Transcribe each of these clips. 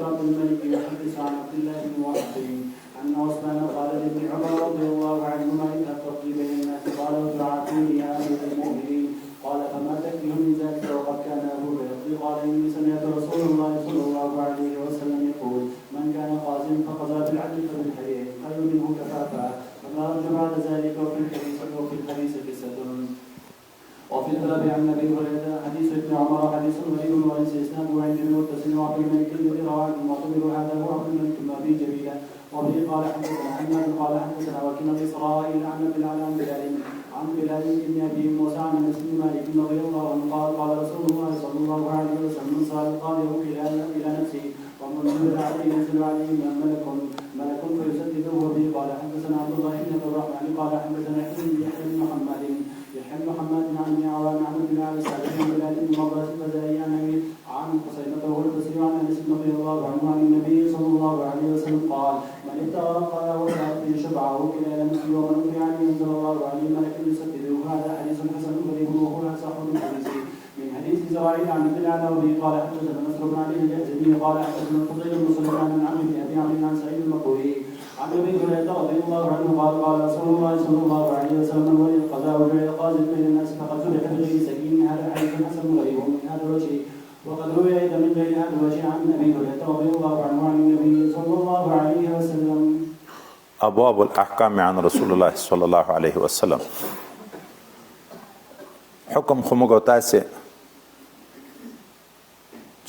عبد الملك يحدث عن عبد الله بن وهب أن عثمان قال لابن عمر رضي الله عنهما إذا تقضي بين الناس قال ادعوني يا أمير المؤمنين قال فما تكره من ذلك وقد كان أبو بكر قال إني سمعت رسول الله صلى الله عليه وسلم يقول من كان قاضيا فقضى بالعدل فبالحرير خير منه كفافا فما رد بعد ذلك وفي الحديث قصة وفي الباب عن ابي هريره حديث ابن عمر حديث غريب وليس اسناده عند المتصل وعبد الملك الذي رواه المعتبر هذا هو عبد الملك بن ابي جميله وبه قال حدثنا حماد قال حدثنا وكيل اسرائيل عن ابي العلاء عن بلال بن ابي موسى عن انس بن مالك رضي الله عنه قال قال رسول الله صلى الله عليه وسلم من صار قاله الى نفسه ومن نزل عليه ينزل عليه ملك فيسدده وبه قال حدثنا عبد الله بن عبد الرحمن قال حدثنا يحيى بن محمد عن ابن عوان عن ابن عباس عن بلال بن مبارك البزاري عن قصيبة وهو البصري عن انس رضي الله عنه عن النبي صلى الله عليه وسلم قال من ابتغى قال وسعت شبعه الى مسجد ومن اتي عنه انزل الله عليه ملك يسدده هذا حديث حسن غريب وهو اصح من حديث زوائد عن ابن العلاء وبه قال حدثنا نصر بن علي الجهزمي قال حدثنا فضيل بن سليمان عن ابي عمرو عن سعيد المقبوري عن ابي هريره رضي الله عنه قال قال رسول الله صلى الله عليه وسلم من ولي القضاء وجعل قاضي بين الناس فقد ذبح بغير سكين هذا حديث حسن غريب من هذا الوجه وقد روي ايضا من غير هذا الوجه عن ابي هريره رضي الله عنه عن النبي صلى الله عليه وسلم. ابواب الاحکام عن رسول الله صلی الله علیه وسلم. حکم خو موږ تاسو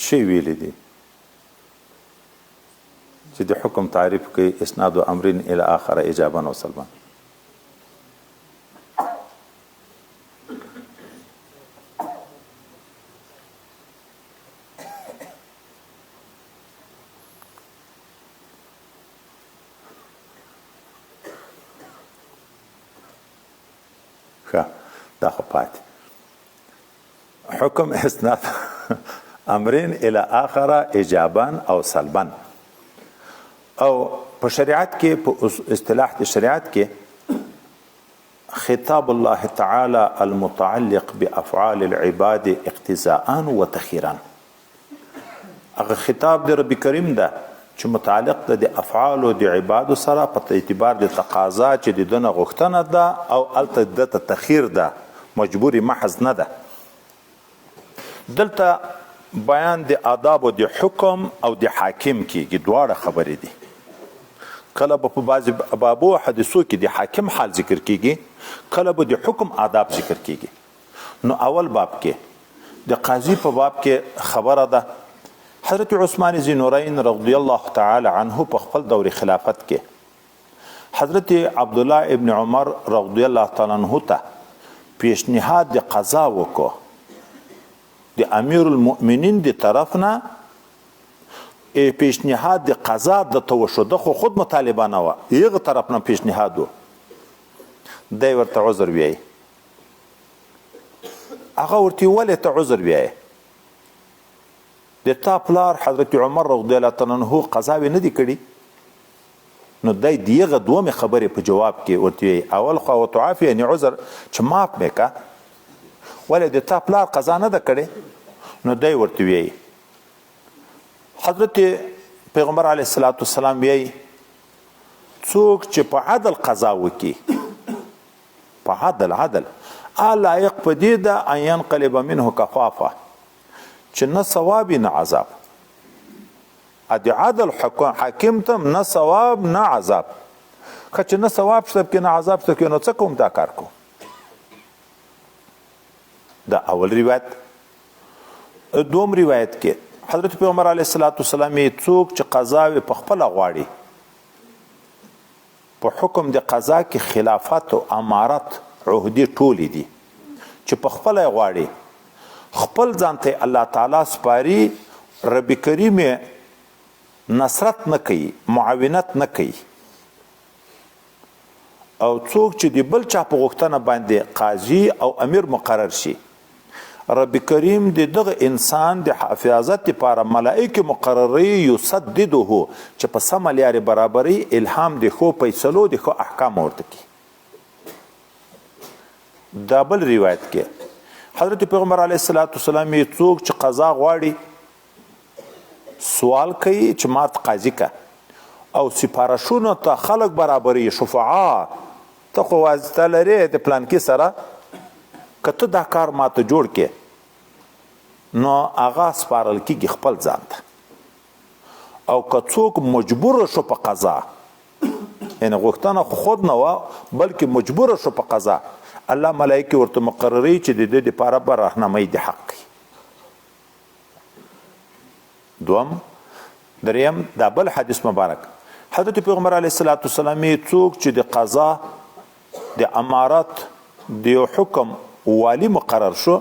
شی ویل دي چې د حکم تعریف کوي اسناد و امرین الی اخر اجابا و سلبا. دا خو پاتې حکم اسناد امرین الی اخر اجابا او سلبا. او په شریعت کې په اصطلاح د شریعت کې خطاب الله تعالی المتعلق بافعال العباد اقتضاء وتخيرا. هغه خطاب د رب کریم ده چې متعلق ده د افعال او د عباد سره په اعتبار د تقاضا چې د دنه غوښتنه ده او الته د تخیر ده مجبوری محض نه ده. دلته بیان د آداب او د حکم او د حاکم کېږي دواړه خبرې دي. کله به په بعضې بابو حدیثو کې د حاکم حال ذکر کېږي کله به د حکم آداب ذکر کېږي. نو اول باب کې د قاضي په باب کې خبره ده حضرت عثمان ذی نورین رضی الله تعالی عنه په خپل دور خلافت کې حضرت عبدالله ابن عمر رضی الله تعالی عنه ته پیشنهاد د قضا وکړو د امیر المؤمنین د طرف نه پیشنهاد د قضا د توشده خود مطالبه نه و یغه طرف نه پیشنهاد و دی ورته عذر ویای هغه ورته ولې ته عذر ویای د تا پلار حضرت عمر رضی الله تعالی عنہ قضاوی نه دی کړي نو دی دیغه دومره خبره په جواب کې ورته اول خو وتعافی یعنی عذر چې معاف وکا ولې د تا پلار قضا نه ده کړي نو دی ورته وی حضرت پیغمبر علیه الصلاۃ والسلام وی څوک چې په عدل قضا وکي په عدل لایق په دې ده ان ينقلب منه کفافه چې نه ثواب نه عذاب ادي عدل حاکم ته نه ثواب نه عذاب که نه ثواب شته کې نه عذاب شته کې نو څه کوم دا کار کو. دا اول روایت. دوم روایت کې حضرت پیغمبر علیه الصلاۃ والسلام څوک چې قضا په خپل غواړي په حکم د قضا کې خلافت او امارت عہدی ټولې دي چې په خپل غواړي خپل ځانته الله تعالی سپاری رب کریم نصرت نه کوي معاونت نه کوي او څوک چې دی بل چا په غوښتنه باندې قاضي او امیر مقرر شي رب کریم دغه انسان د حفاظت لپاره ملائکه مقرری یسدده چې په سم لارې برابرۍ الهام د خو فیصلو د خو احکام ورته کی. دا بل روایت کې حضرت پیغمبر علیه الصلاۃ والسلام څوک چې قضا غواړي سوال کوي چې ما قاضي کا او سپارښتنو ته خلک برابري شفعا ته خو واسطه لري د پلان کې سره کته دا کار ماته جوړ کې نو هغه سپارل کېږي خپل ځان ته او که څوک مجبور شو په قضا یعنی غوښتنه خود نه وه بلکې مجبور شو په قضا الله ملایکې ورته مقرروي چې د دې دپاره به راهنمایي د حق کوي دوم دریم دا بل حدیث مبارک حضرت پیغمبر علیه الصلاة والسلام څوک چې د قضا د امارت د یو حکم والی مقرر شو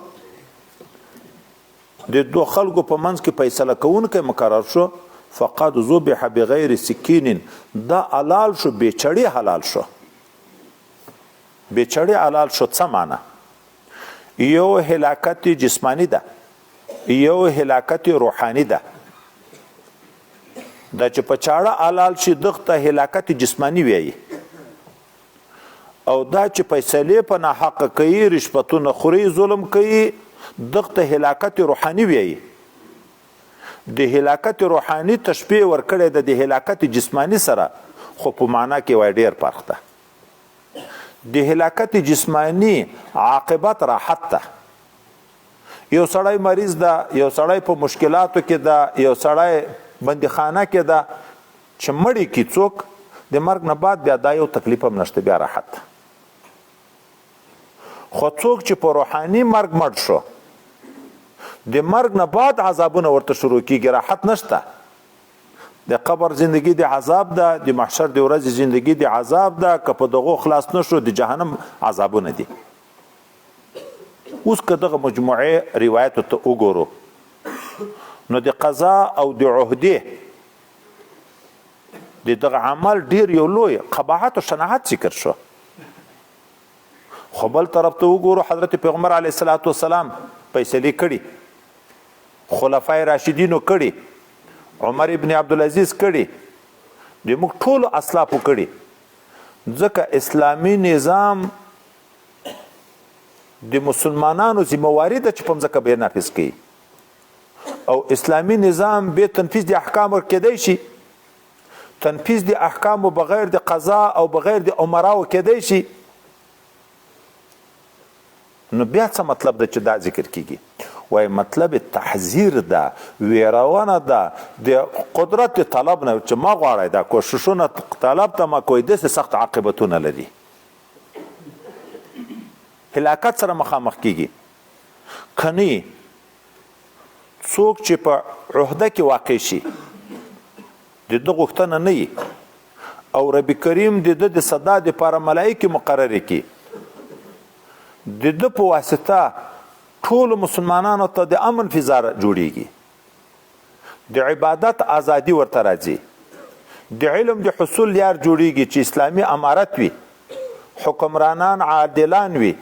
د دو خلکو په منځ کې فیصله کوونکی مقرر شو فقد ذبح بغیر سکین دا حلال شو بیچړی حلال شو بیچړی حلال شو څه معنی یو هلاکت جسمانی ده یو هلاکت روحانی ده دا چې په چاړه حلال شي دغه هلاکت جسمانی وایي او دا چې فیصله په ناحق کوي رشوتونه خوري ظلم کوي دغه هلاکت روحانی وایي د هلاکت روحانی تشبیه ورکړی د هلاکت جسمانی سره خو په معنا کې وای ډیر فرق ده د هلاکت جسمانی عاقبت راحت ده یو سړی مریض ده یو سړی په مشکلاتو کې ده یو سړی بندیخانه کې ده چې مړی کی څوک د مرګ نه بعد بیا دا یو تکلیف هم نشته بیا راحت خو څوک چې په روحاني مرګ مړ شو د مرګ نه بعد عذابونه ورته شروع کیږي راحت نشته د قبر زندگی د عذاب ده د محشر د ورځې زندگی د عذاب ده که په دغو خلاص نشو د جهنم عذابونه دي اوس که دغه مجموعه روایتو ته وګورو نو د قضا او د عهدې د دغه عمل ډیر یو لوی قباحت او شناعت ذکر شو خو بل طرف ته وګورو حضرت پیغمبر علیه الصلاة والسلام فیصلې کړي خلفای راشدینو کړي عمر ابن عبدالعزیز کړي د موږ ټولو اسلافو کړي ځکه اسلامي نظام د مسلمانانو ذمہواری ده چې په مځکه به نافذ کړي او اسلامي نظام به تنفیذ د احکام کېدای شي تنفیذ د احکام بغیر د قضا او بغیر د امراو کېدای شي نو بیا څه مطلب ده چې دا ذکر کیږي وای مطلب تحذير ده ویرونه ده د قدرت طلب نه چې ما غواړی دا کوششونه طلب ته ما کوی د سخت عاقبتونه لري هلاکت سره مخامخ کیږي کني څوک چې په عهده کې واقع شي د دغه غوښتنه نه او رب کریم د صدا د لپاره ملائکه مقرره کی د په واسطه ټول مسلمانانو ته د امن فضا جوړیږي د عبادت ازادي ورته راځي د علم د حصول لار جوړیږي چې اسلامي امارت وي حکمرانان عادلان وي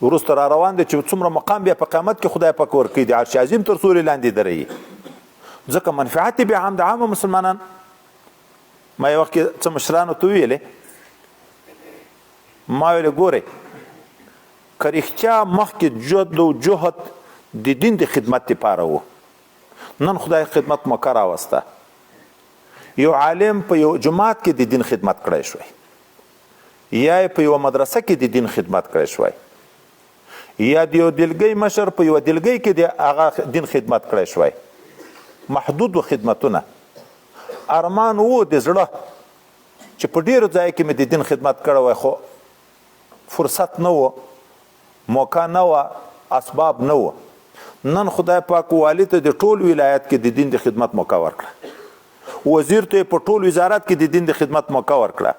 ورسته را روان دي چې څومره مقام بیا په قیامت کې خدای پاک ورکړي د عرش عظیم تر سوري لاندې دري ځکه منفعت به عام د عام مسلمانان ما یو وخت څه مشرانو ته ویلې ما ویل ګوره کریختیا مخکې جهد او جهد د دین د خدمت لپاره وو نن خدای خدمت مکر راوسته یو عالم په یو جماعت کې د دین خدمت کړی شوی یا په یو مدرسه کې د دین خدمت کړی شوی یا د یو دلګۍ مشر په یو دلګۍ کې د هغه دین خدمت کړی شوی محدود و خدمتونه ارمان وو د زړه چې په ډیرو ځای کې مې د دین خدمت کړی وای خو فرصت نه وو موقع نه وه اسباب نه وه نن خدای پاک والی ته د ټول ولایت کې د دین د خدمت موقع ورکړه وزیر ته په ټول وزارت کې د دین د خدمت موقع ورکړه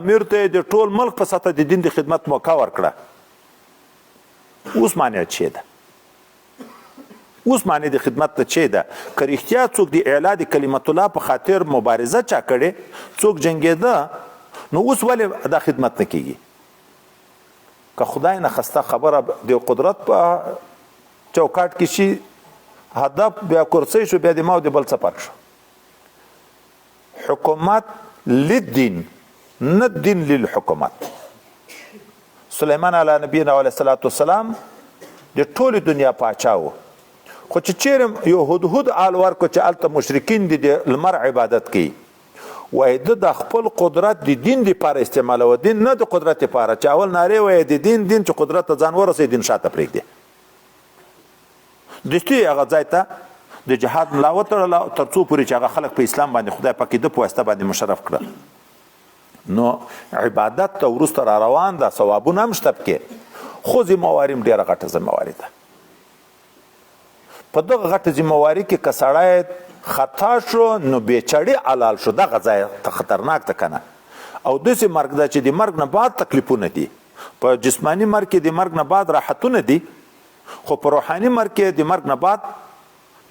امیر ته د ټول ملک په سطح د دین د خدمت موقع ورکړه اوس معنی چی ده اوس معنی د خدمت ته چی ده که رښتیا څوک د اعلا د کلمت الله په خاطر مبارزه چا کړې څوک جنګېده نو اوس ولې دا خدمت نه کیږي که خدای نه خسته خبره د قدرت په چوکاټ کې شي هدف بیا کرسی شو بیا د ما او د بل څه فرق شو حکومت للدین نه الدین للحکومت سلیمان علیه نبینا علیه الصلاة والسلام د ټولې دنیا پاچا و خو چې چیرې یو هدهد آل ورکو چې هلته مشرکین دي د لمر عبادت کوي وایي ده د خپل قدرت د دین دپاره استعمالوه دین نه د قدرت دپاره چې اول نارې وایي د دین چې قدرت ته ځان ورسوي دین شاته پرېږدي دستي هغه ځای ته د جهاد ملا وتړله تر څو پورې چې هغه خلک په اسلام باندې خدای پاک د په واسطه باندې مشرف کړه نو عبادت ته وروسته را روان ده ثوابونه هم شته پکې خو ذمهواري هم ډېره غټه ذمهواري ده په دغه غټه ذمهواري کې که سړی خطا شو نو بېچړې حلال شو دغه ځای ته خطرناک ده که نه او داسې مرګ ده چې د مرګ نه بعد تکلیفونه دي په جسماني مرګ کې د مرګ نه بعد راحتونه دي خو په روحاني مرګ کې د مرګ نه بعد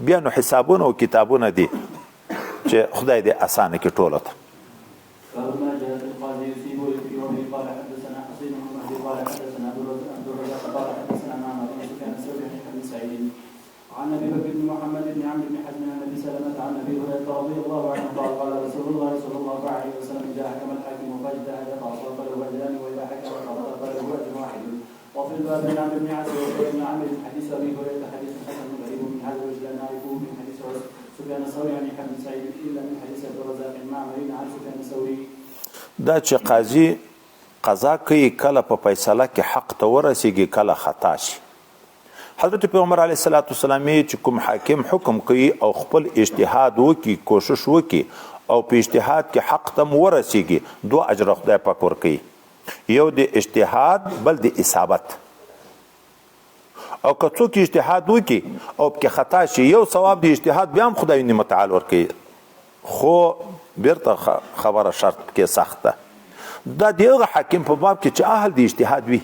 بیا نو حسابونه او کتابونه دي چې خدای دې اسانه کې ټوله ته عن ابي بكر بن محمد بن عمرو بن حزم عن ابي سلمه عن ابي هريره رضي الله عنه قال قال رسول الله صلى الله عليه وسلم اذا حكم الحاكم فاجتهد فاصاب فله اجران واذا حكم فغلط فله اجر واحد وفي الباب عن عمرو بن عاص وابن عامر حديث ابي هريره حديث حسن غريب من هذا الوجه لا نعرفه من حديث سفيان الثوري عن يحيى بن سعيد الا من حديث عبد الرزاق المعمري عن سفيان الثوري دا چې قاضي قضا کوي کله په فیصله کې حق ته ورسیږي کله خطا شي حضرت پیغمبر علیه الصلاۃ والسلام چې کوم حاکم حکم کوي او خپل اجتهاد وکي کوشش وکي او په اجتهاد کې حق ته ورسیږي دوه اجر خدای پاک ورکوي یو د اجتهاد بل د اصابت او که څوک اجتهاد وکي او کې خطا شي یو ثواب د اجتهاد بیا هم خدای متعال ورکوي خو بیرته خبره شرط کې سخته دا دغه حاکم په باب کې چې اهل د اجتهاد وي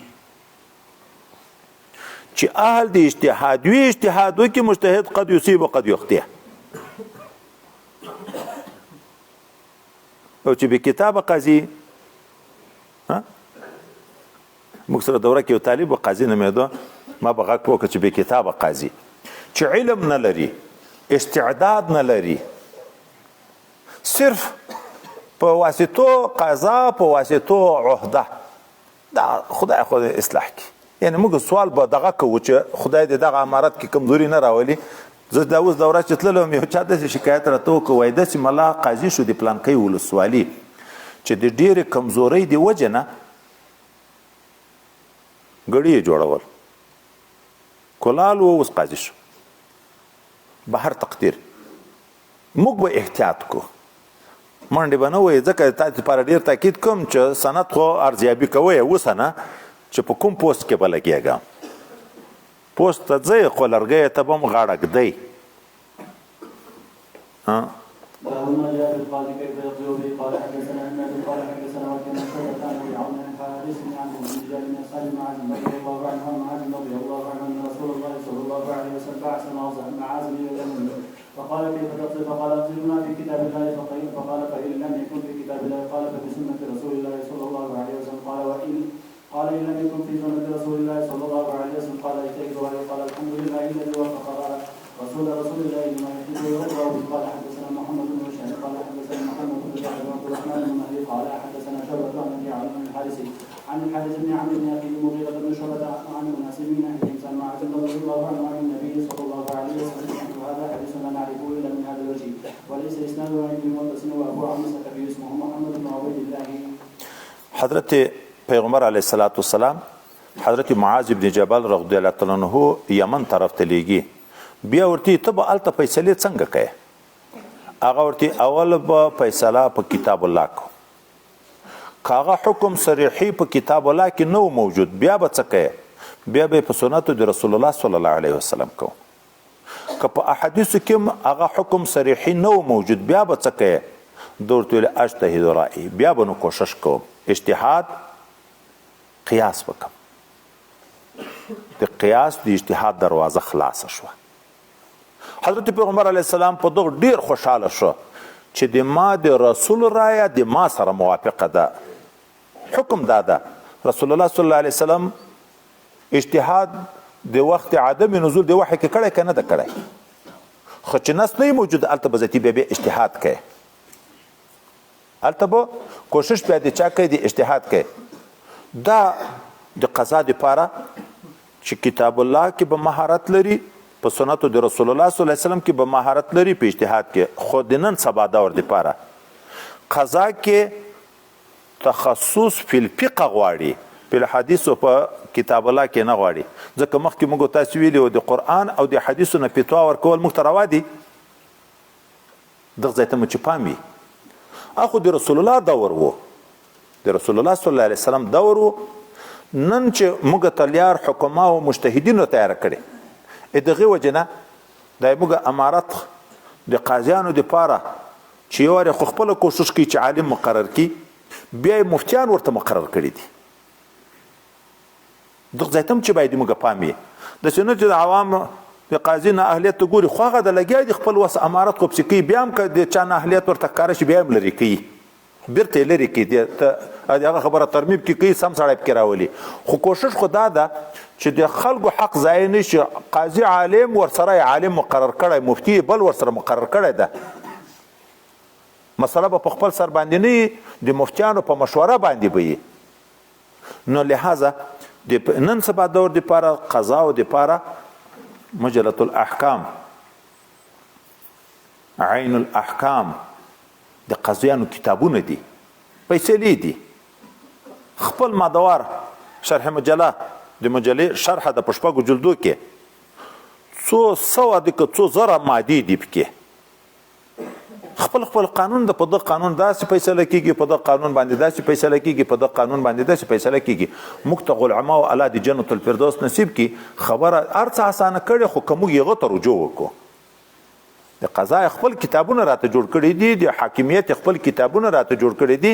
چې اهل د اجتهاد وي اجتهاد وکي مجتهد قد یصيب وقد یخطئ او چې به کتاب قاضي موږ سره دوره کې یو طالب قاضي نومېده ما به غږ وکړ چې به کتاب قاضي چې علم نه لري استعداد نه لري صرف په واسطو قضا په واسطو عهده دا خدای خو اصلاح کی یعنی موږ سوال به دغه کوو چې خدای دې دغه امارت کې کمزوري نه راولي زه دا اوس دوره چې تللم یو چا داسې شکایت راته وکړ وایي داسې ملا قاضي شو د پلانکۍ ولسوالي چې د ډېرې کمزورۍ د وجې نه ګړي یې جوړول کلال و اوس قاضي شو بهر تقدیر موږ به احتیاط کو منډې به نه وایي ځکه تاسو لپاره ډېر تاکید کوم چې سند خو ارزیابي کوئ اوس نه چې په کوم پوسټ کې به لګېږم پوسټ ته ځئ خو لرګیو ته به هم غاړه ږدئ ما جاء في القاضي كيف يقضي به قال حدثنا احمد قال حدثنا وكما ثبت عن ابي عون عن حارث بن عمرو بن رجال من اصحاب معاذ رضي الله عنه ومعاذ رضي الله عنه ان رسول الله صلى الله عليه وسلم بعث معاذ بن اليمن فقال كيف تقضي فقال اقضي في كتاب الله فقال فان لم يكن في كتاب الله قال فبسنه رسول الله صلى الله عليه وسلم قال ان لم يكن في سنه رسول الله صلى الله عليه وسلم قال اجتهدوا عليه قال الحمد لله الذي وفق رسول الله لما يحب ويرضى قال حدثنا محمد بن بشير قال حدثنا محمد بن جعفر عبد الرحمن بن مهدي قال حدثنا شعبة عن ابي عن الحارث عن الحارث بن عمرو بن ابي المغيرة بن شعبة عن اناس من اهل الانسان مع رضي الله عنه عن النبي صلى الله عليه وسلم وهذا حديث لا نعرفه الا من هذا الوجه وليس اسناده عن ابن مدسن وابو عمرو الثقفي اسمه محمد بن عبيد الله. حضرت پیغمبر علیه الصلاۃ والسلام حضرت معاذ بن جبل رضی الله تعالی عنہ یمن طرف ته لیږي بیا ورته ته به الته فیصله څنګه کوي هغه ورته اول به فیصله په کتاب الله کو کاغه حکم صریحي په کتاب الله کې نو موجود بیا به څه کوي بیا به په سنت د رسول الله صلی الله علیه وسلم کو که په احادیث کې هغه حکم صریحي نو موجود بیا به څه کوي دورته اجتهاد رائي بیا به نو کوشش کوم اجتهاد قیاس وکم د قیاس د اجتهاد دروازه خلاص شوه حضرت پیغمبر علیه السلام په دغه ډیر خوشاله شو چې د ما د رسول رایه د ما سره موافقه ده حکم داده رسول الله صلی الله علیه وسلم اجتهاد د وخت عدم نزول د وحی کې کړی کنه ده کړی خو چې نس نه موجود الته بزتی به اجتهاد کوي الته به کوشش بیا د چا کوي د اجتهاد کوي دا د قضا د پاره چې کتاب الله کې به مهارت لري په سنتو د رسول الله صلی الله علیه وسلم کې به مهارت لري په اجتهاد کې، خو د نن سبا دور دپاره قضا کې تخصص فی الفقه غواړي، په الحدیثو په کتاب الله کې نه غواړي. ځکه مخکې موږ تاسو ویلي و د قرآن او د حدیثو نه فتوا ورکول موږ ته روا دي. دغه ځای ته مو چې پام وي، اخو د رسول الله دور و، د رسول الله صلی الله علیه وسلم دور و. نن چې موږ ته لیار حکما او مجتهدینو تیاره کړي، دغې وجې نه دا موږ امارت د قاضیانو دپاره چې یو وارې خو خپله کوشش کوي چې عالم مقرر کړي، بیا یې مفتیان ورته مقرر کړي دي. دغه ځای ته هم چې باید موږ پام وي، داسې نه چې د عوام د قاضي نه اهلیت ته ګوري، خو هغه د لګیا دي خپل وس امارت خو پسې کوي، بیا هم که د چا نه اهلیت ورته ښکاره شي بیا هم لرې کوي، بیرته یې لرې کوي، د هغه خبره ترمیب کې کوي، سم سړی پکې راولي. خو کوشش خو دا ده چې د خلکو حق ضایع نه شي. قاضي عالم ورسره عالم مقرر کړی، مفتي بل ورسره مقرر کړی ده، مسله به په خپل سر باندې نه وي، د مفتیانو په مشوره باندې به وي. نو لحاظه د نن سبا دور دپاره قضاو دپاره مجله الاحکام، عین الاحکام د قاضیانو کتابونه دي، پیسې دي. خپل مادوار شرح مجله د مجلې شرح د په شپږو جلدو کې څو سوه د که څو زره مادې دي پکې. خپل قانون د په دغه قانون داسې فیصله کیږي، په دغه قانون باندې داسې فیصله کیږي، په دغه قانون باندې داسې فیصله کیږي. موږ ته علما او الله د جنت الفردوس نصیب کی. خبره هر څه اسانه کړي، خو که موږ یې هغه ته رجوع وکړو. د قضا خپل کتابونه راته جوړ کړي دي، د حاکمیت خپل کتابونه راته جوړ کړي دي،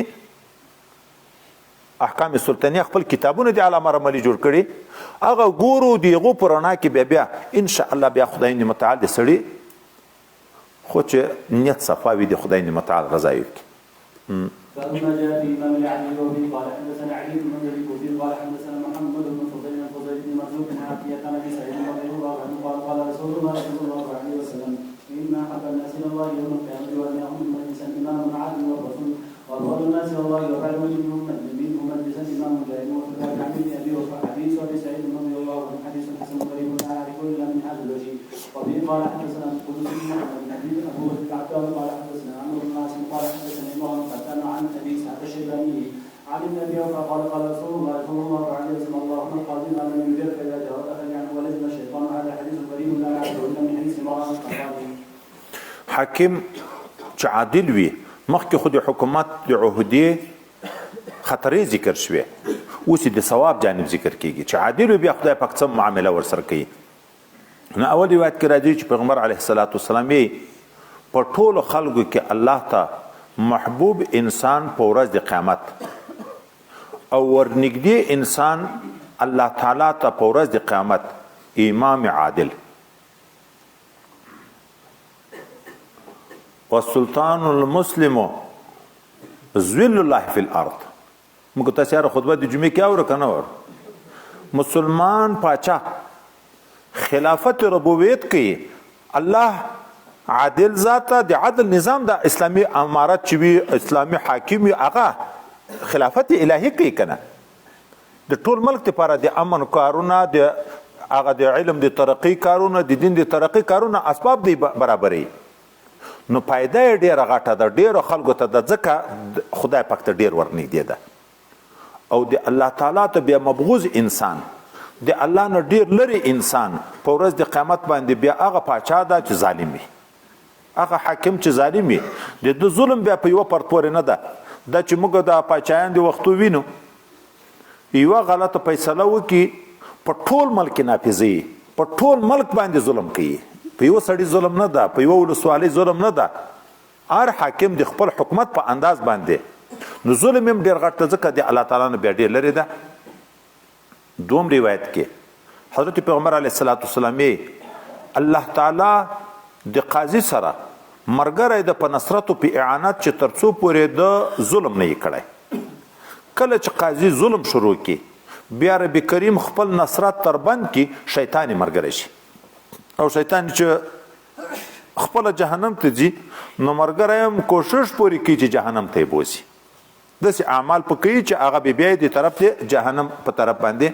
احکام سلطانیه خپل کتابونه د علامه رملي جوړ کړي. هغه ګورو د هغو په رڼا کې بیا ان شاء الله بیا خدای متعال د سړي خو چې نیت صفا وي د خدای متعال رضا وکړي. فلما جاء في امام العدل وفي قال حدثنا علي بن منذر الكوفي قال حدثنا محمد بن فضيل بن مرزوق عن عطيه عن ابي سعيد رضي الله عنه قال قال رسول الله صلى الله عليه وسلم ان احب الناس الى الله يوم القيامه وانهم مجلسا امام عادل والرسول وافضل الناس الى الله وخير منهم مجلسا امام مجاهد وكذلك عن ابي وحديث ابي سعيد رضي الله عنه حديث حسن قريب لا اعرف الا من هذا الوجه. وفي قال حدثنا قدس بن محمد بن حبيب ابو بكر العتاب قال حدثنا عمرو بن عاصم قال حدثنا امام قتال عن ابي اسحاق الشيباني عن النبي قال قال رسول الله صلى الله عليه وسلم اللهم القاضي ما لم يدرك اذا جاء فليعن ولزم الشيطان. هذا حديث غريب لا نعرفه الا من حديث امام القاضي. حاکم چې عادل وي، مخکې خو د حکومت د عهدې خطرې ذکر شوې، اوس د ثواب جانب ذکر کیږي چې عادل وي، بیا خدای پاک څه معامله ورسره کوي. نو اول روایت کې راځي چې پیغمبر علیه الصلاة والسلام یې په ټولو خلکو کې الله ته محبوب انسان په ورځ د قیامت او ورنږدې انسان الله تعالی ته په ورځ د قیامت امام عادل. والسلطان المسلم ذل الله فی الارض. موږ تاسو یاره خطبه د جمعې کې اورو کنه ور مسلمان پاچا خلافت ربوبیت کوي، الله عادل ذاته د عدل نظام د اسلامی امارت چې وي، اسلامی حاکم هغه خلافت الهی کوي کنه. د ټول ملک لپاره د امن کارونه، د هغه د علم د ترقی کارونه، د دین د ترقی کارونه اسباب دی برابرې. نو پایده یې ډېره غټه ده، ډېرو خلکو ته ده، ځکه خدای پاک ته ډېر ورنږدې ده. او د الله تعالی ته بیا مبغوز انسان، د الله نه ډېر لري انسان په ورځ د قیامت باندې بیا هغه پاچا ده چې ظالم وي، هغه حاکم چې ظالم وي. د ده ظلم بیا په یوه پرت پورې نه ده. دا چې موږ د پاچایان د وختو وینو، یوه غلطه فیصله وکړي په ټول ملک نافظوي، په ټول ملک باندې ظلم کوي. په یوه سړي ظلم نه ده، په یوه ولسوالۍ ظلم نه ده، هر حاکم د خپل حکومت په انداز باندې. نو ظلم هم ډېر غټ ځکه د الله تعالی نه بیا ډېر لرې ده. دوم روایت کې حضرت پیغمبر علیه الصلاة والسلام الله تعالی د قاضي سره مرګری د په نصرت او په اعانت چې تر څو پورې د ظلم نه یې کړی. کله چې قاضي ظلم شروع کړي، بیا رب کریم خپل نصرت تر بند کړي، شیطان یې مرګری شي. او شیطان چې خپل جهنم ته ځي، نو مرګری هم کوشش پورې کوي چې جهنم ته یې بوځي. داسې اعمال په کوي چې هغه بیا د طرف د جهنم په طرف باندې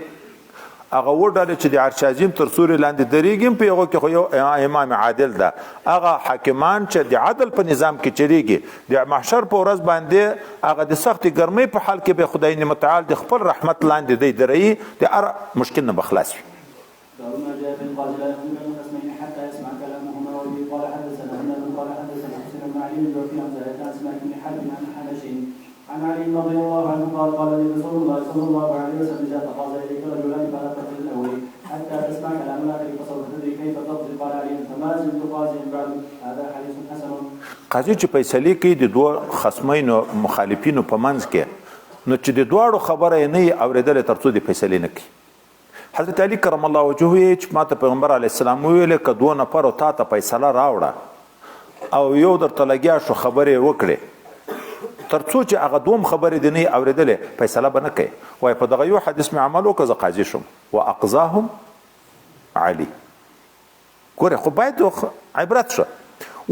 هغه وډاله چې د عرش عظیم تر سوري لاندې درېږي په هغه کې خو یو امام عادل ده هغه حاکمان چې د عدل په نظام کې چلیږي د محشر په ورځ باندې هغه د سختې ګرمۍ په حال کې به خدای متعال د خپل رحمت لاندې دی درې د هر مشکل نه بخلاص وي عن علي رضي الله عنه قال قال لي رسول الله صلى الله عليه وسلم اذا تقاضى اليك رجلان فلا تقل الاول حتى تسمع كلام الاخر فسوف تدري كيف تقضي قال علي فما زلت قاضيا بعد هذا حديث حسن. قاضي چې فیصله کوي د دوه خصمینو مخالفینو په منځ کې نو چې د دواړو خبره نه اوریدل ترڅو د فیصله نه کوي. حضرت علي کرم الله وجهه چې ماته پیغمبر علی السلام ویل ک دوه نفر او تا ته فیصله راوړه او یو درته لګیا شو خبره وکړي ترڅو چې هغه دوم خبرې د نه اوریدلې فیصله به نه کوي وای په دغه یو حدیث مې عمل وکړ زه قاضي شم واقضاهم علي ګوره خو باید عبرت شو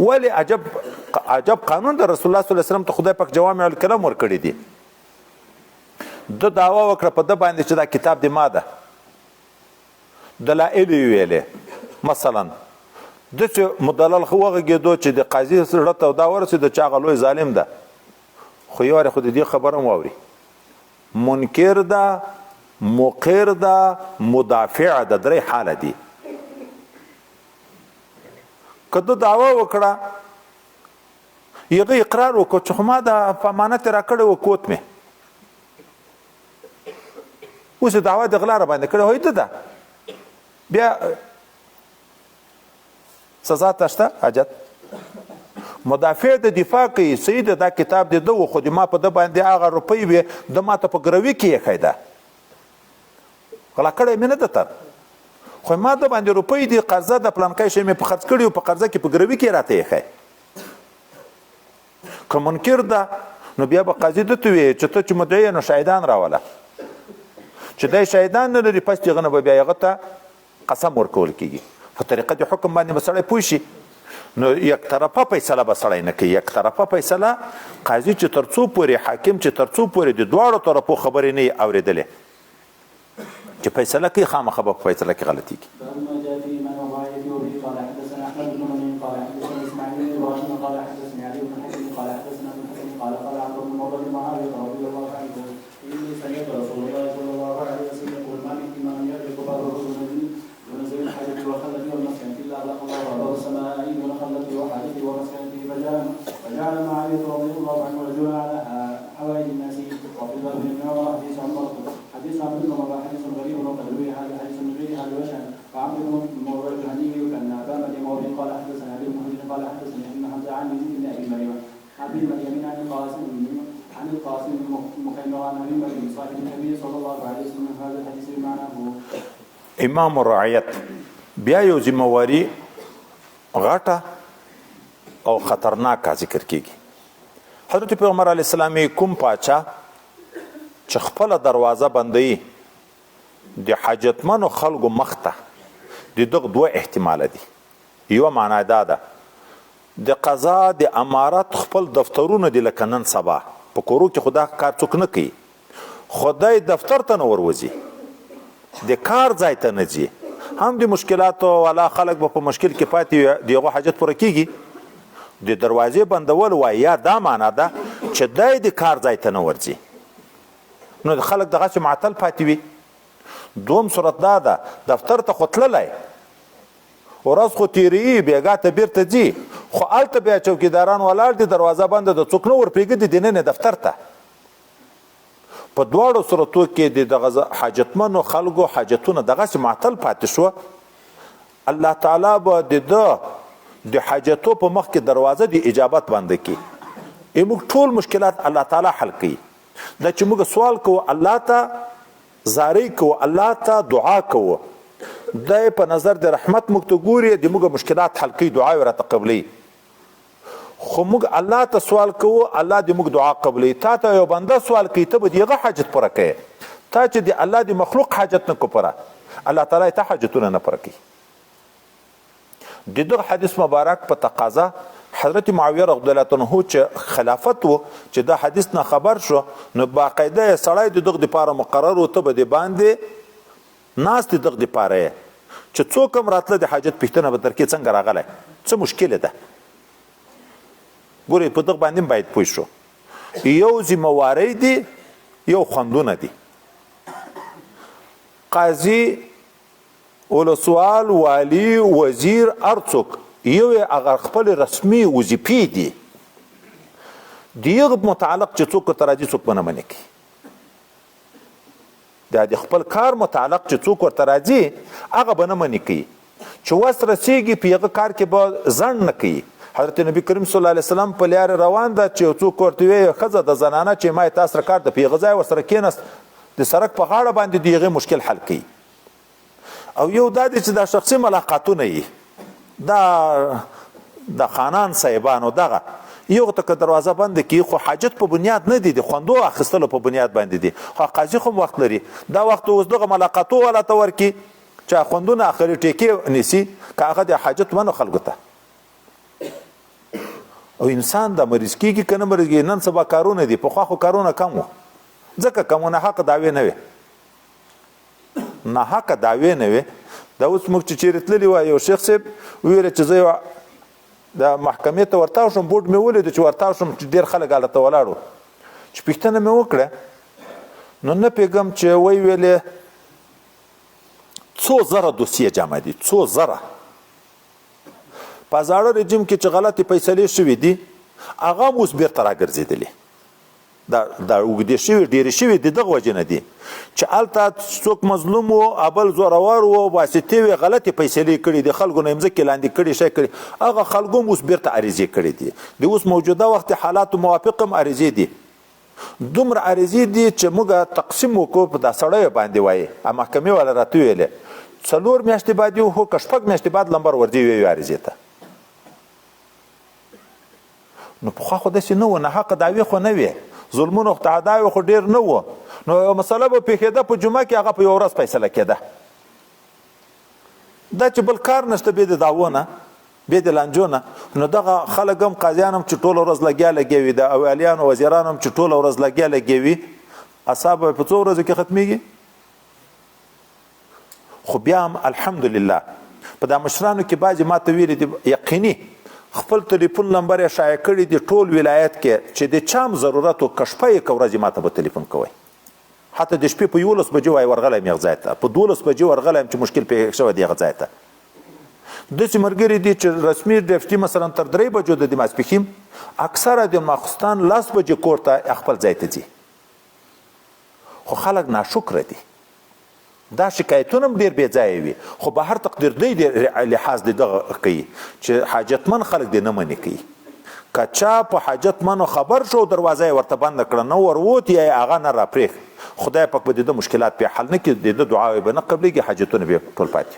ولی عجب قانون د رسول الله صلی الله علیه وسلم ته خدای پاک جوامع الکلام ورکړي دي د دعوا وکړه په د باندې چې دا کتاب دی ما ده دلایل ویلې مثلا د چې مدلل خو وغږېدو چې د قاضي سره ته دا ورسېد چې هغه لوی ظالم ده خو یو خو د دې خبره واوري منکر ده مقر ده مدافع ده درې حاله دي کله دعوا وکړه یغه اقرار وکړ چې ما د امانت راکړې و کوت مې اوس دعوا د غلا را باندې کړه هوی ده بیا سزا تشته حاجت مدافع د دفاع کوي سید دا کتاب دی دو خو ما په د باندې هغه روپۍ وي د ماته په ګروي کې یې خیدا غلا کړی مې نه ده تر خو ما د باندې روپۍ دی قرضه د پلانکای شي مې په خرڅ کړی او په قرضه کې په ګروي کې راته یې خی که منکر ده نو بیا به قاضي دته وي چې ته چې مدعی نو شاهدان راوله چې دای شاهدان نه لري پس دغه نه بیا هغه ته قسم ورکول کیږي په طریقه د حکم باندې مسړی پوه شي نو یک طرفه فیصله به سړی نه کوي یک طرفه فیصله قاضي چې ترڅو پورې حاکم چې ترڅو پورې د دواړو طرفو خبرې نه اورېدلې چې فیصله کوي خامخا به فیصله کې غلطي کوي فجعل معاوية رضي الله عنه رجلا على حوائج الناس وفي ظهر ابن عمر حديث عمر حديث عمرو بن عمر حديث غريب وقد روي هذا حديث من غير هذا الوجه وعمرو بن عمر الجهني كان ابا مولى قال حدثنا ابي المهدي قال حدثني ابن حمزه عن يزيد بن ابي مريم ابي مريم عن القاسم مخيمر عن ابي مريم صاحب النبي صلى الله عليه وسلم هذا الحديث بمعناه امام الرعیت بیا یو ذمہواری غاټه او خطرناک ذکر کیږي حضرت پیغمبر علیه السلام کوم پاچا چې خپل دروازه بندي د حاجتمنو خلکو مخته د دغه دوه احتمال دي یو معنا دا ده د قضا د امارت خپل دفترونه د لکنن سبا په کورو کې خدا کار څوک نه کوي خدای دفتر ته نه وروځي د کار ځای ته نه ځي هم د مشکلاتو والا خلک په مشکل کې پاتې دیغه حاجت پوره کیږي د دروازې بندول وای یا دا معنا ده چې دای د کار ځای ته نه ورځي نو د خلک دغه معطل پاتې وي دوم صورت دا ده دفتر ته خطللای ورځ خو تیری بیګا ته بیرته ځي خو الته بیا چوکیداران ولاړ دي دروازه بند ده څوک نو ورپریږي د دینه دفتر ته په دواړو صورتو کې د حاجتمنو خلکو حاجتونه دغه معطل پاتې شو الله تعالی به د حاجتو په مخ کې دروازه د اجابت بند کی موږ ټول مشکلات الله تعالی حل کوي دا چې موږ سوال کوو الله ته زاری کوو الله ته دعا کوو د په نظر د رحمت موږ ته ګوري د موږ مشکلات حل کوي دعا ورته قبلي خو موږ الله ته سوال کوو الله دې موږ دعا قبلي تا ته یو بنده سوال کوي ته به دغه حاجت پوره کوي تا چې د الله د مخلوق حاجت نه کو پوره الله تعالی ته حاجتونه نه پوره کوي دغه حدیث مبارک په تقاضا حضرت معاویه رضی الله عنه چې خلافت وو چې دا حدیث نه خبر شو نو باقاعده سړی دغه لپاره مقرر و ته به باندې ناست دغه دپاره چې څوک هم راتله د حاجت پوښتنه به در کې څنګه راغلی څه مشکله ده ګورئ په دغه باندې باید پوه شو یو ذمهواری دي یو خوندونه دي قاضي ولسوال والی وزیر هر څوک یو یې هغه خپل رسمي وظیفې دي د هغه متعلق چې څوک ورته راځي څوک به نه منې کوي دا د خپل کار متعلق چې څوک ورته راځي هغه به نه منې کوي چې وس رسېږي په هغه کار کې به ځنډ نه کوي حضرت نبی کریم صلی الله علیه وسلم په لاره روان ده چې څوک ورته وایي ښځه د زنانه چې ما تاسو سره کار ده په هغه ځای ورسره کېناست د سړک په غاړه باندې د هغې مشکل حل کوي او یو دا دی چې دا شخصي ملاقاتونه یي دا د خانان صاحبانو دغه یو ته که دروازه بنده کړي خو حاجت په بنیاد نه دي د خوندو اخیستلو په بنیاد باندې دي خو قاضي خو وخت لري دا وخت اوس دغه ملاقاتو والا ته ورکړي چې خوندونه اخري ټیکې نیسي که هغه د حاجت منو خلکو ته او انسان د مریض کېږي که نه مریض کېږي نن سبا کارونه دي پخوا خو کارونه کم وو ځکه که مو ناحقه دعوې نه وې ناحقه دعوې نه وې دا اوس موږ چې چیرې تللي وای یو شیخ صاحب ویل چې زه د محکمې ته ورتاو شم بورډ مې ولیدو چې ورتاو شم چې ډېر خلک هلته ولاړو چې پوښتنه مې وکړه نو نه پوهېږم چې وی ویلې څو زره دوسیې جمع دي څو زره په زاړه رژیم کې چې غلطې فیصلې شوي دي هغه هم اوس بېرته راګرځېدلې دا اوږدې شوي ډېرې شوي د دغه وجې نه دي چې هلته څوک مظلوم و ابل زورور و واسطې وې غلطې فیصلې کړي دي خلکو نه مځکې لاندې کړي شی کړي هغه خلکو هم اوس بېرته عریضې کړي دي د اوس موجوده وخت حالاتو موافق هم عریضې دي دومره عریضې دي چې موږ تقسیم وکړو په دا سړیو باندې وایي محکمې والا راته ویلې 4 میاشتې بعد یو خو که 6 میاشتې بعد لمبر ورځي ویو عریضې ته نو پخوا خو داسې نه وه ناحقه دعوې خو نه وې ظلمونه خو تعداوې خو ډېر نه وه نو یو مسله به پېښېده په جمعه کې هغه په یوه ورځ فیصله کېده دا چې بل کار نشته بې د دعوو نه بې د لانجو نه نو دغه خلک هم قاضیان هم چې ټوله ورځ لګیا وي د اولیانو وزیران هم چې ټوله ورځ لګیا وي اصحاب به په څو ورځو کې ختمیږي خو بیا هم الحمدلله په دا مشرانو کې بعضې ما ته ویلي دي یقیني خپل تلیفون نمبر یې شایع کړي دي ټول ولایت کې چې د چا هم ضرورت و که شپه یې که ورځې ما ته به تلیفون کوئ حتی د شپې په 11 بجې وایي ورغلی یم یغ ځای ته په 12 بجې ورغلی یم چې مشکل پېښ شوی دی یغ ځای ته داسې ملګري دي چې رسمي ډیفټي مثلا تر 3 بجو د ماسپښین اکثره د ماخوستان 10 بجې کور ته خپل ځای ته ځي خو خلک ناشکره دي دا شکایتونه هم ډېر بې ځایه وي خو به هر تقدیر دی لحاظ د دغه کوي چې حاجتمند خلک دې نه منې کوي که چا په حاجتمندو خبر شو دروازه یې ورته بنده کړه نه وروت یا یې هغه نه راپرېښ خدای پاک به د ده مشکلات پې حل نه کړي د ده دعاوې به نه قبلېږي حاجتونه به ټول پاتې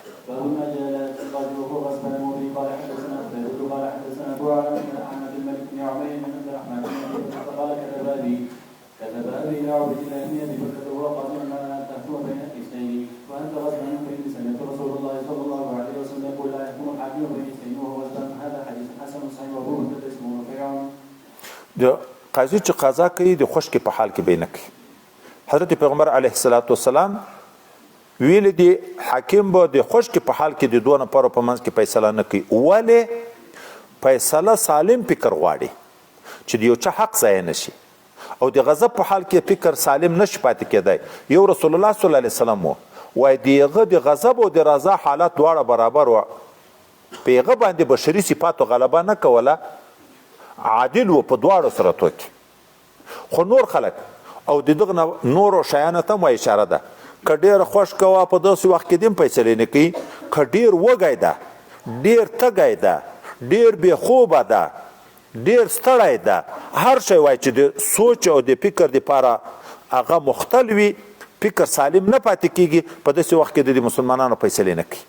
د قاضي چې قضا کوي د خشکې په حال کې به نه کوي حضرت پیغمبر علیه السلام ویل دي حاکم به د خشکې په حال کې د دوه نفرو په منځ کې فیصله نه کوي ولې فیصله سالم فکر غواړي چې د یو چا حق ضایع نه شي او د غضب په حال کې فکر سالم نشي پاتې کېدی یو رسول الله صلی الله علیه وسلم وایي د هغه د غضب او د رضا حالات دواړه برابر وه په هغه باندې بشري صفاتو غلبه نه کوله عادل و په دواړو سره توکي خو نور خلک او د دغه نورو شیانو ته مو اشاره ده که ډېره خوښ کوه په داسې وخت کې دې هم فیصلې نه کوي که ډېر وږی ده ډېر تږی ده ډېر بې خوبه ده ډېر ستړی ده هر شی وایي چې د سوچ او د فکر دپاره هغه مختل وي فکر سالم نه پاتې کېږي په داسې وخت کې د مسلمانانو فیصلې نه کوي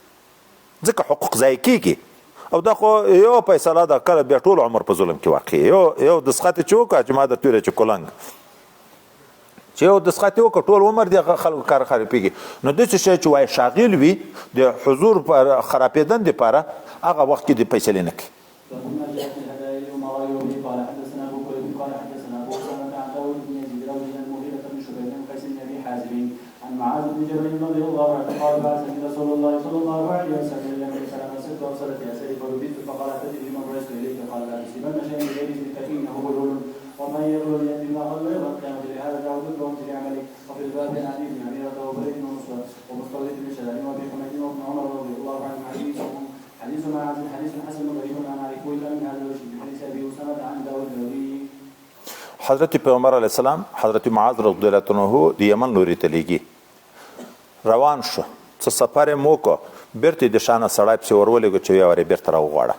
ځکه حقوق ضایع کېږي او دا خو یو فیصله ده کله بیا ټول عمر په ظلم کې واقع یو دسخط یې چې وکړه چې ما درته ویله چې کلنګ چې یو دسخط یې وکړه ټول عمر د خلکو کار خرابېږي نو داسې شی چې وایي شاغل وي د حضور خرابېدن دپاره هغه وخت کې د فیصلې نه کوي معاذ بن جبل رضي الله عنه قال بعثني رسول الله صلى الله عليه وسلم الى النبي صلى الله عليه وسلم وصلت يسري فربيت فقال تدري من بعثت اليك قال لا تصيبن شيئا بغير اسمك فانه غلول ومن يغلل ياتي ما غل يوم القيامه لهذا دعوتك وانت لعملك وفي الباب عن ابي هريره وبريد ومسلم ومستورد بن شداد وابي حميد وابن عمر رضي الله عنه حديث معاذ حديث حسن غريب عن عليك الا من هذا الوجه بحديث ابي اسامه عن داود النبي. حضرت پیغمبر علیه السلام حضرت معاذ رضی الله عنه د یمن لوري ته لیږي روان شو څه سفر یې موکړ بیرته د شانه سړی پسې ورولېږه چې ویې ورې بیرته راوغواړه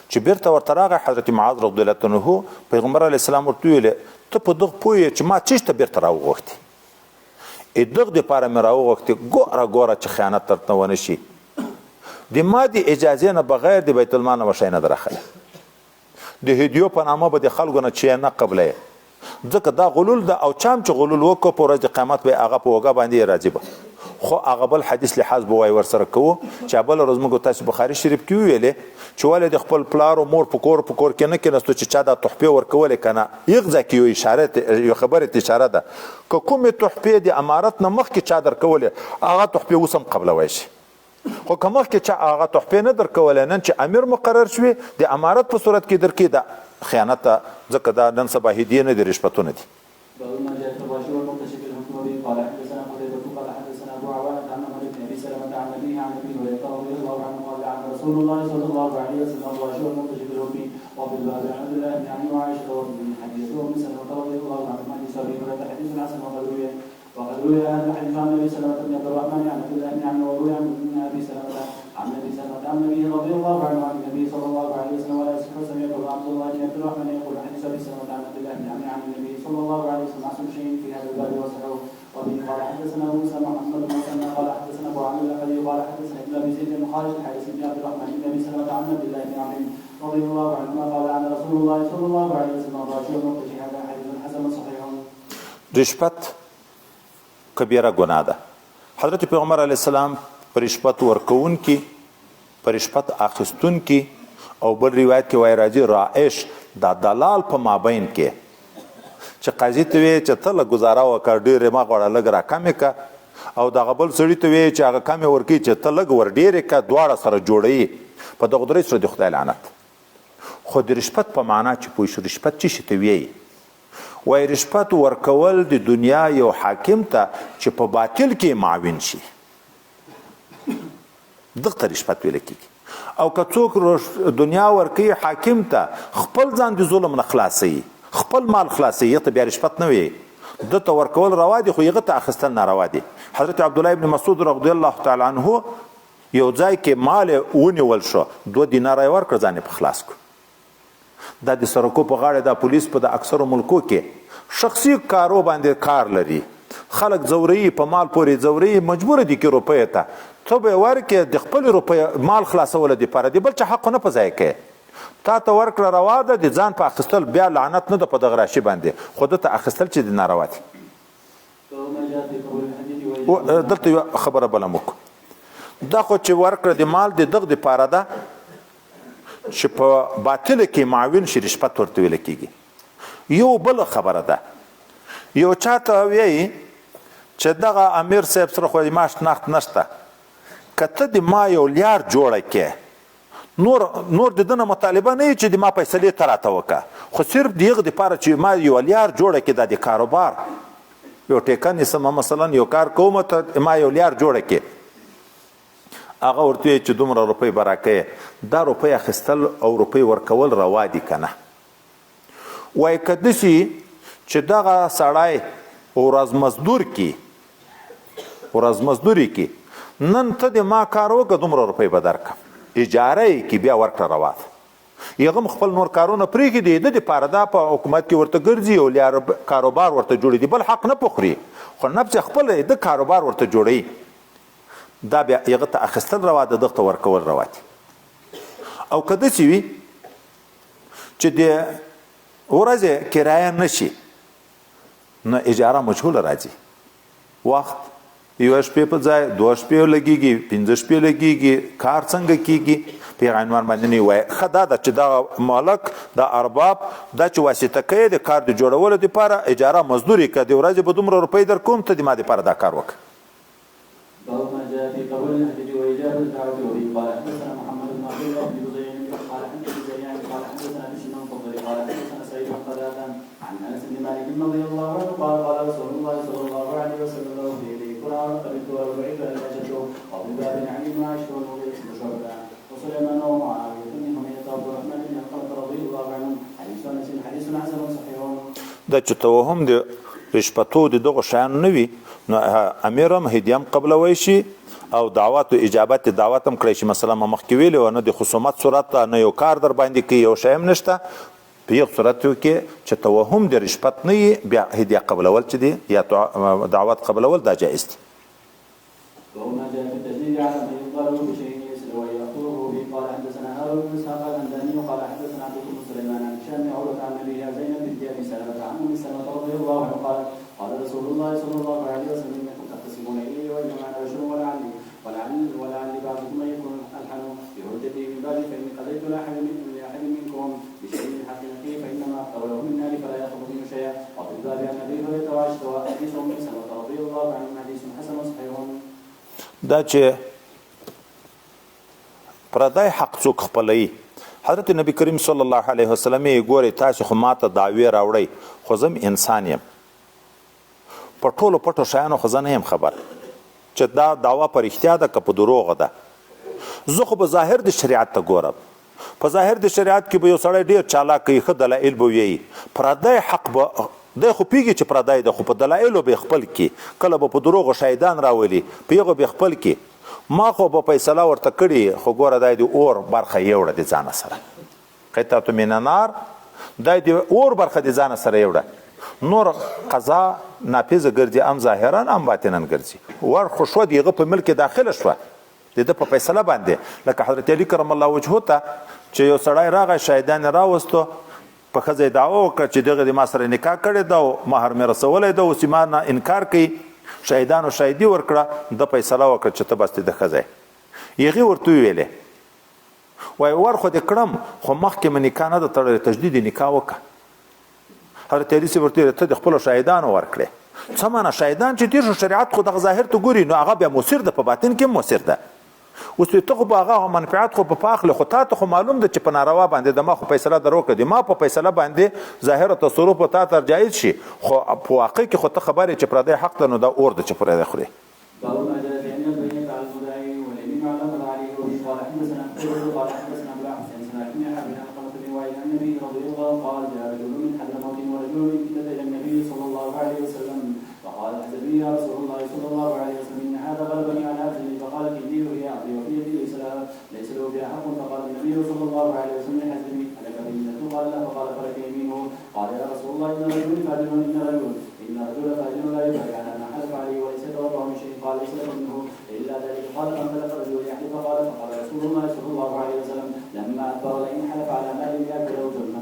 چې بیرته ورته راغی حضرت معاذ رضی الله عنه پیغمبر علیه السلام ورته ویلې ته په دغه پوه یې چې ما چېرته بیرته راوغوښتې دغه دپاره مې راوغوښتې ګوره چې خیانت درته ونه شي د ما د اجازې نه بغیر د بیت المال نه به شی نه در اخلی د هدیو په نامه به د خلکو نه چې نه قبله ځکه دا غلول ده او چا هم چې غلول وکړو په ورځ د قیامت به هغه په اوږه باندې راځي به خو هغه بل حدیث لحاظ به وایي ورسره کوو چې بله ورځ موږ تاسو بخاري شریف کې وویلې چې ولې د خپل پلار و مور په کور کې نه کېناستو چې چا دا تحفې ورکولې که نه یغځه کې یو خبرې ته اشاره ده که کومې تحفې د امارت نه مخکې چا درکولې هغه تحفې اوس هم قبلوی شي خو که مخکې چا هغه تحفې نه درکولی نن چې امیر مقرر شوي د امارت په صورت کې درکې ده خیانت ته ځکه دا نن سبا هدیې نه دي رشوتونه دي رسول الله صلى الله عليه وسلم الراشد والمنتشر الهدي وفي الباب عن عبد الله بن عمرو وعائشه وابن حديث وام سلمه رضي الله عنهما عن ابي هريره حديث حسن وقد روي هذا الحديث عن النبي صلى الله عليه وسلم عبد الرحمن عن عبد الله بن عمرو وروي عن ابي سلمه عن ابي سلمه عن النبي رضي الله عنه عن النبي صلى الله عليه وسلم ولا يصح سمعت عبد الله بن عبد الرحمن يقول حديث ابي سلمه عن عبد الله بن عمرو عن النبي صلى الله عليه وسلم عن شيء في هذا الباب وصححه وبه قال حدثنا موسى محمد بن مسلم قال حدثنا ابو عامر الذي قال حدثنا ابن ابي زيد بن خالد حديث ابن عبد الرحمن بن ابي سلمه عن عبد الله بن عمرو رضي الله عنهما قال عن رسول الله صلى الله عليه وسلم الراشد والمنتشر هذا حديث حسن صحيح. رشوت کبیره ګناه ده. حضرت پیغمبر علیه السلام پر رشوت ورکوونکي پر رشوت اخیستونکي او بل روایت کې وایي راځي رائش دا دلال په مابین کې چې قاضي ته وایي چې ته لږ ګزاره وکړه ډېرې مه غواړه لږ راکمې که او دغه بل سړي ته وایي چې هغه کمې ورکوي چې ته لږ ور ډېرې که دواړه سره جوړوي په دغه درې سره د خدای لعنت. خو د رشوت په معنا چې پوه شو رشوت څه شي ته وایي وای رشوت ورکول د دنیا یو حاکم ته چې په باطل کې معاون شي دغه ته رشوت ویل کېږي او که څوک دنیا ورکوي حاکم ته خپل ځان د ظلم نه خلاصوي خپل مال خلاصوي ته بیا رشوت نه وي ده ته ورکول روا دي خو هغه ته اخیستل ناروا دي. حضرت عبدالله ابن مسعود رضی الله تعالی عنه یو ځای کې مال ونیول شو 2 دیناره یې ورکړه ځان یې په خلاص کړو. دا د سرکو په غاړه دا پولیس په د اکثرو ملکو کې شخصي کارو باندې کار لري خلک ځوروي په مال پورې ځوروي مجبور دي کې روپۍ ته ته به یې ورکړې د خپل روپۍ مال خلاصولو دپاره د بل چا حق نه په ځای کوې تا ته ورکړه روا ده د ځان په اخیستل بیا لعنت نه ده په دغه راشي باندې خو ده ته اخیستل چې د ناروا دي. دلته یوه خبره بله موږ دا خو چې ورکړه د مال د دغه دپاره ده چې په باطله کې معاون شي رشوت ورته ویل کېږي. یو بله خبره ده یو چاته وایي چې دغه امیر صاحب سره خو معاش نخت نشته که ته د ما یو لیار جوړه کې نور د ده نه مطالبه نه وي چې د ما فیصلې ته راته وکړه خو صرف د هغه دپاره چې ما یو لیار جوړه کې دا د کاروبار یو ټیکه نیسمه مثلا یو کار کوم ته ما یو لیار جوړه کې هغه ورته وایي چې دومره روپۍ به راکوې دا روپۍ اخیستل او روپۍ ورکول روا دي که نه وایي که داسې چې دغه سړی ورځ مزدوري کې نن ته د ما کار وکړه دومره روپۍ به درکړم اجاره یې کې بیا ورکړه روا ده هغه هم خپل نور کارونه پرېږدي د ده دپاره دا په حکومت کې ورته ګرځي او لیار کاروبار ورته جوړوي بل حق نه پخوري خو نفس خپل د کاروبار ورته جوړوي دا بیا هغه ته اخیستل روا ده دغه ته ورکول روا دي. او که داسې وي چې د ورځې کرایه نشي نو اجاره مجهوله راځي وخت یو شپې په ځای 2 شپې لګیږي 5 شپې لګیږي کار څنګه کیږي پیغمبر باندې نه وای خدا دا چې دا مالک دا ارباب دا چې واسطه کوي د کار د جوړولو لپاره اجاره مزدوري کوي د ورځې به دومره روپۍ در کوم ته د ما لپاره دا کار وکړه ما جاء في قبول الحج وإجابة الدعوة وبه قال حدثنا محمد بن عبد الله بن زيد قال حدثنا زيان قال حدثنا بشر بن فضل قال حدثنا سعيد بن قتادة عن أنس بن مالك رضي الله عنه قال قال رسول الله صلى الله عليه وسلم له في يدي قرآن قبلت وبعيد أن أجده وفي باب علي وعشر وغير شعبة وسليمان ومعاوية بن حميد عبد الرحمن بن حنظلة رضي الله عنه حديث حسن صحيح. دا چې توهم د رشوتو د دغه شیانو نه وي نو امیر هم هدیه هم قبلوی شي او دعوت او اجابت دعوت هم کړی شي. مثلا ما مخکې ویلي وو نه د خصومت صورت ته نه یو کار در باندې کوي یو شی هم نشته په یو صورت کې چې توهم د رشوت نه وي بیا هدیه قبلول چې دی یا دعوت قبلول دا جایز دي. وما جاء في التشديد على من يضرب بشيء يسر ويأخذه به قال حدثنا هارون بن اسحاق الهمداني قال حدثنا عبد بن سليمان عن هشام بن عروة عن أبيه زينب بنت أبي سلمة عن أم سلمة رضي الله عنه قال قال رسول الله صلى الله عليه وسلم إنكم تختصمون إلي وإنما أنا بشر ولعلي بعضكم أن يكون ألحن بهدتي من بعد فإني قضيت لأحد منكم بشيء من حق أخيه فإنما أقبله من النار فلا يأخذ منه شيئا وفي الباب عن أبي هريرة وعائشة وحديث أم سلمة رضي الله عنه حديث حسن صحيح. دا چې پردای حق څوک خپلوي حضرت نبی کریم صلی الله علیه وسلم یې ګوري تاسو خو ماته دعوی راوړئ خو زم انسان یم په ټولو پټو شیانو خو زه نه یم خبر چې دا دعوا په رښتیا ده که په دروغه ده. زه خو به ظاهر د شریعت ته ګورم په ظاهر د شریعت کې به یو سړی ډېر چالاک کوي ښه دلایل به ویي پردی حق به دی خو پیږي چې پردی ده خو په دلایلو به خپل کې کله به په دروغو شهیدان راولي په هغو به خپل کې ما خو به فیصله ورته کړي خو ګوره دی د اور برخه یوړه د ځانه سره قطعة من النار دی د اور برخه د ځانه سره یوړه نور قضا ناپیزه ګرځي ام ظاهرا ام باطنا ګرځي ور خو شوه د هغه په ملک داخله شوه د ده په فیصله باندې لکه حضرت علی کرم الله وجهه ته چې یو سړی راغی شهیدان یې راوستو په ښځه یې دعوه وکړه چې دغه د ما سره نکاح کړې ده او مهر مې رسولی ده اوس یې ما نه انکار کوي شهیدانو شهیدي ورکړه ده فیصله وکړه چې ته بس د ښځه هغې ورته وویلې وایي ور خو دې کړم خو مخکې مې نکاح نه ده تړلې تجدید یې نکاح وکړه. حضرت علی صاحب ورته ویل ته د خپلو شهیدانو ورکړې څه معنی شهیدان چې تېر شو شریعت خو دغه ظاهر ته ګوري نو هغه بیا مؤثر ده په باطن کې هم مؤثر ده. اوس ته خو به هغه منفعت خو په اخله خو تا ته خو معلوم ده چې په ناروا باندې د ما خو فیصله در وکړه د ما په فیصله باندې ظاهر تصرف تا ته جایز شي خو په واقع کې خو ته خبرې چې پردی حق ده نو دا اور ده چې پردی خوري. فقال الحزبي يا رسول الله صلى الله عليه وسلم ان هذا غلبني على هذه فقال كيديه هي عبدي وفي يدي ليس له بها حق فقال النبي صلى الله عليه وسلم للحزبي الك بينته قال لا فقال فلك يمينه قال يا رسول الله ان رجل فاجر ان رجل فاجر لا يبايع على ما حلف عليه وليس يتوضا من شيء قال ليس له منه الا ذلك قال فانطلق رجل يحلف فقال رسول الله صلى الله عليه وسلم لما اكبر لئن حلف على مال ياكله جرما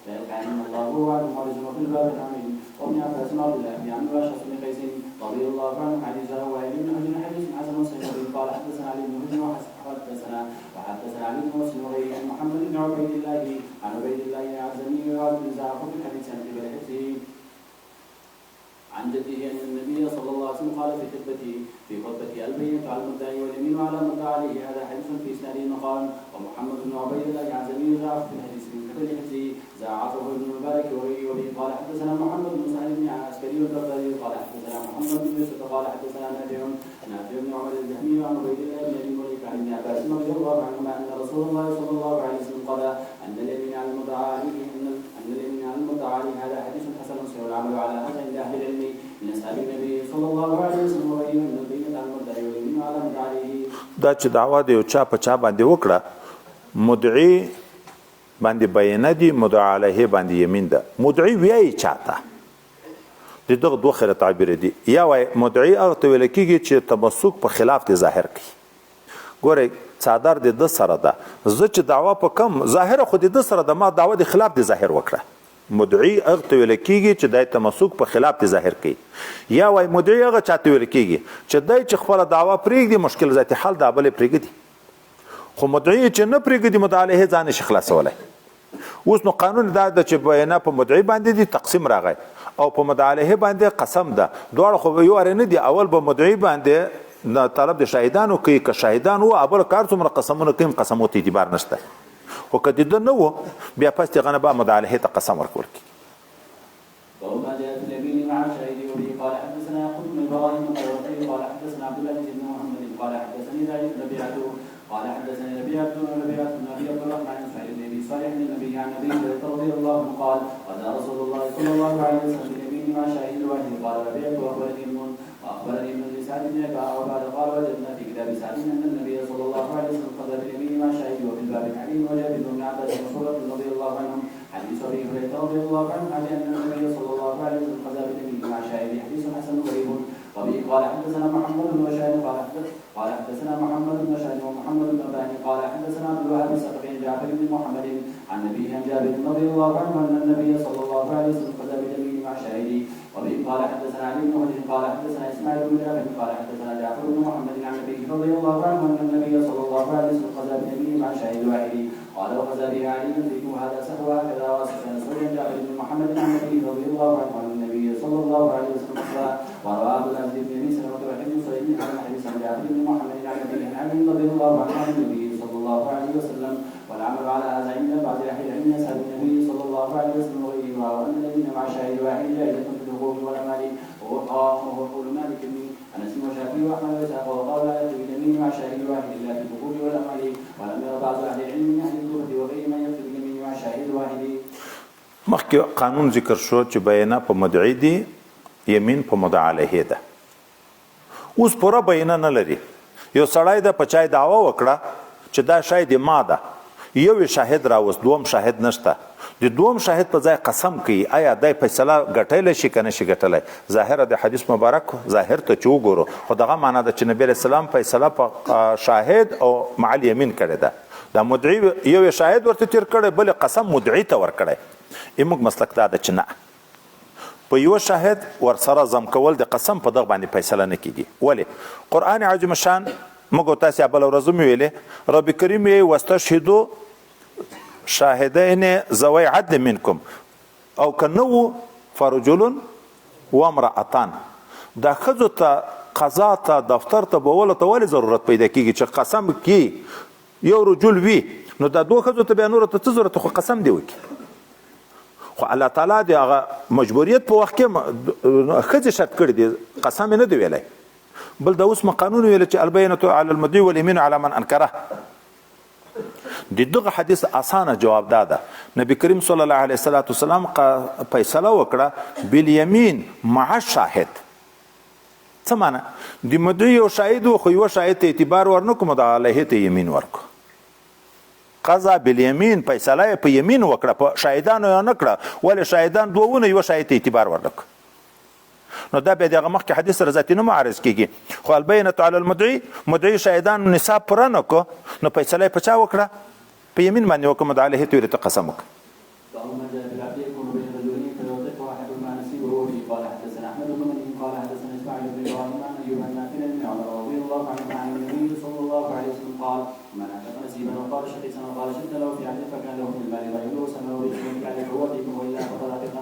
ليلقين الله وعده ورزقه في الباب الامين. ومن عباس عبد الله بن عمرو واشعث بن قيس رضي الله عنه حديث وائل بن حجر حديث حسن صحيح قال حدثنا علي بن حجر وحدثنا علي بن مسلم وغيره عن محمد بن عبيد الله عن عبيد الله العزمي وعبد الزعف في الحديث عن ابي الحفظ عن جده ان النبي صلى الله عليه وسلم قال في خطبته البينة على المدعي واليمين على المدعى عليه هذا حديث في اسناده مقال ومحمد بن عبيد الله العزمي زعف في الحديث من كتب الحفظ زعفه ابن المبارك وبه قال حدثنا محمد بن سعيد بن عسكري البغدادي قال حدثنا محمد بن يوسف قال حدثنا نافع بن عمر الجهمي عن عبيد الله بن ابي مليك عن ابن عباس رضي الله عنهما ان رسول الله صلى الله عليه وسلم قال ان اليمين على المدعى عليه ان اليمين على المدعى عليه هذا حديث حسن صحيح والعمل على هذا عند اهل العلم من اصحاب النبي صلى الله عليه وسلم وغيره من البينة على المدعي واليمين على المدعى عليه. دا چې دعوا د یو چا په چا باندې وکړه مدعي باندې بیانه دي مدعا علیه باندې یمین ده. مدعي ویایي چاته دغه دوه خیره تعبیر دي یا وای مدعي هغه ته ویل کېږي چې تمسک په خلاف د ظاهر کوي. ګوره څادر د ده سره ده زه چې دعوا په کم ظاهره خو د ده سره ده ما دعوا د خلاف د ظاهر وکړه. مدعي هغه ته ویل کېږي چې دی تمسک په خلاف د ظاهر کوي یا وای مدعي هغه چاته ویل کېږي چې دی چې خپله دعوا پرېږدي مشکل ذاتي حل دا بلې پرېږدي خو مدعي چې نه پرېږدي مدعا علیه ځان نشي خلاصولی. اوس نو قانون دا ده چې بیانه په مدعي باندې دي تقسیم راغی او په مدعا علیه باندې قسم ده دواړه خو یو اره نه دي. اول به مدعي باندې دا طلب د شاهدانو کوي که شاهدان وو ابل کار څومره قسمونه کوي قسمو ته اعتبار نشته او کدی د نو بیا پس ته غنه با مدعله ته قسم ورکول کی وما جاء في اليمين مع شاهد وبه قال حدثنا يعقوب بن ابراهيم قال حدثنا عبد الله بن محمد قال حدثني ذلك ربيعته قال حدثني ربيعة بن ابي عبد الرحمن بن سعيد بن صالح بن النبي عن ابي هريره رضي الله عنه قال قال رسول الله صلى الله عليه وسلم في اليمين مع شاهد واحد قال ربيعة واخبرني ابن سعد بن عباده قال وجدنا في كتاب سعد ان النبي صلى الله عليه وسلم قضى باليمين مع شاهد وفي الباب الحليم وجابر بن عباس ومسعود رضي الله عنهم حديث ابي هريره رضي الله عنه عن ان النبي صلى الله عليه وسلم قضى باليمين مع شاهد حديث حسن غريب وبه قال حدثنا محمد بن بشار قال حدثنا محمد بن بشار ومحمد بن ابراهيم قال حدثنا عبد الوهاب الثقفي عن جعفر بن محمد عن نبيه عن جابر رضي الله عنه ان النبي صلى الله عليه وسلم قضى باليمين مع شاهد وبه قال حدثنا علي بن حجر قال حدثنا اسماعيل بن جعفر قال حدثنا جعفر بن محمد عن نبيه رضي الله عنه ان النبي صلى الله عليه وسلم قضى باليمين مع شاهد واحد قال وقضى به علي ذكر هذا سهوا هكذا واسفا سوريا جعفر بن محمد عن نبيه رضي الله عنه عن النبي صلى الله عليه وسلم وروى عبد العزيز بن ابي سلمه وحديث سعيد عن حديث عن جعفر بن محمد عن نبيه عن علي رضي الله عنه عن النبي صلى الله عليه وسلم والعمل على هذا عند بعض اهل العلم يسال النبي صلى الله عليه وسلم وغيره وان الذين مع شاهد واحد جائزه في الحقوق والامال وهو قول مالك بن انس وشافعي واحمد واسحاق وقال لا يكفي باليمين مع شاهد واحد الا في الحقوق والامال ولم ير بعض اهل العلم من اهل الكوفه وغيرهم من يكفي باليمين مع شاهد واحد. مخکې قانون ذکر شو چې بیانه په مدعی دی یمین په مدعا علیه ده اوس پوره بیانه نه لري یو سړی د پچای دعوا وکړه چې دا شاید ما ده یو شاهد راوست دوم شاهد نشته د دوم شاهد په ځای قسم کوي آیا دای فیصله ګټلی شي که نه شي ګټلی ظاهره د حدیث مبارک ظاهر ته چې وګورو خو دغه معنا ده چې نبی علیه السلام فیصله په شاهد او مع الیمین کړې ده دا مدعي یو شاهد ورته تیر کړی بل قسم مدعي ته ورکړی موږ مسلک دا ده چې نه په یو شاهد ورسره ضم کول د قسم په دغه باندې فیصله نه کیږي ولې قرآن عظیم شان موږ تاسې بله ورځ هم ویلې رب کریم یې واستشهدو شاهدین ذوی عدل منکم او که نه وو فرجل وامرأتان دا ښځو ته قضا ته دفتر ته بولو ته ولې ضرورت پیدا کیږي چې قسم کی یو رجل وي نو دا دوه ښځو ته بیا نورو ته څه ضرورت خو قسم دی وکړي خو الله تعالی د هغه مجبوریت په وخت کې ښځې شرط کړي دي قسم یې نه دی ویلی بل دا اوس قانون ویل چې البینة علی المدعي والیمین علی من انکره د دغه حدیث اسانه جواب داده نبی کریم صلی الله علیه وسلم فیصله وکړه بالیمین مع الشاهد څه معنی د مدعي یو شاهد خو یو شاهد ته اعتبار ورنکو مدعا علیه ته یمین ورکو قضا بالیمین فیصله په یمین وکړه په شاهدانو یې نه کړه ولې شاهدان دوه یو شاهد ته اعتبار ورنکو نو دا بیا دغه مخکې حدیث سره ذاتي نه معارض کیږي خو البینة علی المدعي مدعي شاهدان نصاب پوره نه کو نو فیصله یې په چا وکړه په یمین باندې وکړه مدعا علیه ته ورته قسم وکړه وقال شقيسا وقال شد له في عهده فكان له من المال غيره وسماه بالشرك عليه فهو فيكم والا فقد اتق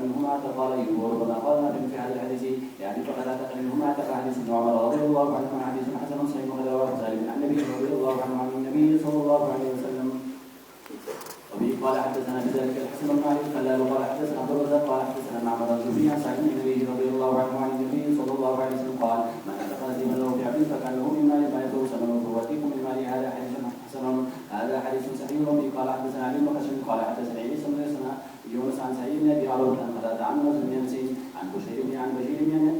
منهما قال ايوب وربما قال في هذا الحديث يعني فقد اتق منهما اتق حديث عمر رضي الله عنه حديث حسن صحيح وقد رواه سالم عن النبي رضي الله عنه عن النبي صلى الله عليه وسلم وبه قال حدثنا بذلك الحسن بن علي الخلال قال حدثنا عبد الرزاق قال حدثنا معمر الزهري عن سعيد بن النبي رضي الله عنه عن النبي صلى الله عليه وسلم قال من اتق نسيبا له في عبد فكان له من مال ما يدعو ثمنه فواتيكم من مال هذا حديث حسن هذا حديث صحيح وبه قال حدثنا علي بن خشب قال حدثنا عيسى بن يونس عن سعيد بن ابي عروه عن قتاده عن انس بن انس عن بشير بن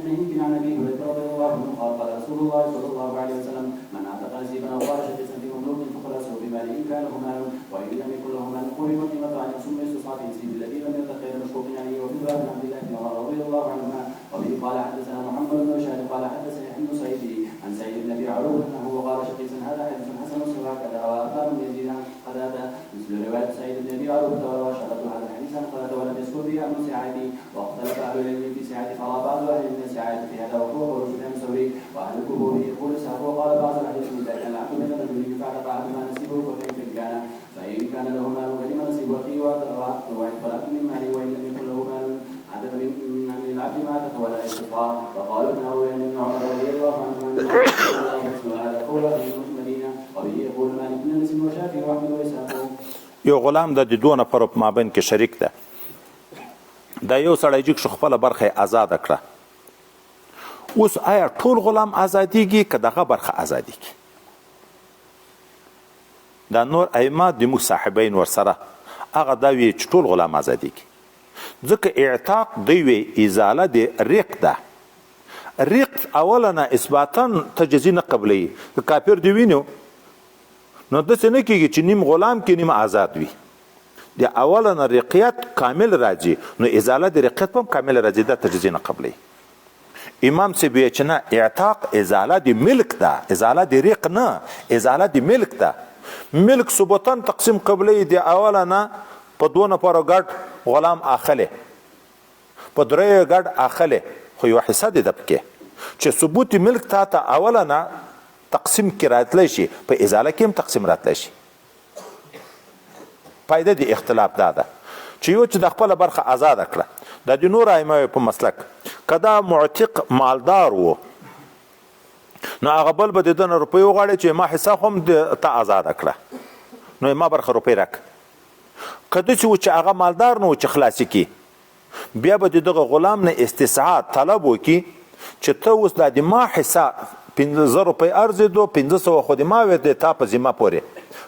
نهيك عن ابي هريره رضي الله عنه قال قال رسول الله صلى الله عليه وسلم من اعتق نسيبا او قال شيئا في مملوك فخلصه بماله ان كان له مال وان لم يكن له مال قرب قيمه ان يصوم استصحاب نسيب الذي لم يتق غير مشروط عليه وفي باب عبد الله بن عمر رضي الله عنهما وبه قال حدثنا محمد بن بشار قال حدثني ابن سعيد عن سعيد بن ابي عروه انه وقال شقيقا هذا حديث حسن صحيح كذا واثار من يزيد عن قتاده مثل روايه سعيد بن ابي عروه وشرط هذا الحديث عن قتاده ولم يذكر فيها ابن سعيد واختلف اهل العلم في سعيد فقال بعض اهل العلم سعيد في هذا وهو قول سفيان الثوري واهل الكفور يقول سعيد وقال بعض الحديث من ذلك العبد من الرجل فاعتق عبدما نسيبه وكيف كان فان كان له مال فلما نسيب اخيه فلا من ماله وان لم يكن له مال عدد من العبد ما تولى الاستغفار وقالوا ابن عمر رضي الله عنه وهذا قول أهل المدينة وبه يقول مالك بن أنس وشافعي وأحمد وإسحاق. یو غلام د دوه نفرو په مابین کې شریک ده. دا یو سړی چې خپله برخه آزاده کړه، اوس آیا ټول غلام آزادیږي که دغه برخه آزادیږي؟ دا نور ائمه د موږ صاحبین ورسره هغه دا وی چې ټول غلام آزادیږي، ځکه اعتاق دی وی ازاله د ریق ده. ریق اولا اثباتا تجزی نه قبلی، که کافر دی وینو نو داسې نه کېږي چې نیم غلام کې نیم آزاد وي. د اولا رقیت کامل راځي، نو ازاله د رقیت هم کامل راځي، دا تجزی نه قبلی. امام سی وی چې نه، اعتاق ازاله د ملک ده، ازاله د ریق نه، ازاله د ملک ده. ملک ثبوتا تقسیم قبلی د اولا نه په دوه نفرو ګډ غلام اخلی، په دریو ګډ اخلی، خو یو حصه دی ده پکې چې ثبوت ملک تا ته اولا نه تقسیم کې راتلی شي، په ازاله کې هم تقسیم راتلی شي. پایده د اختلاف دا ده چې یو چې د خپله برخه آزاده کړه، دا د نور ائمه په مسلک که دا معتق مالدار و نو هغه بل به د ده نه روپۍ وغواړي چې ما حصه خو هم ته آزاده کړه، نو ما برخه روپۍ راکړه. که داسې و چې هغه مالدار نه و چې خلاصي کړي، بیا به د دغه غلام نه استسعا طلب وکړي چې ته اوس دا د ما حصه 1500 روپۍ ارزېدو، 500 خو د ما وې د تا په ذمه پورې،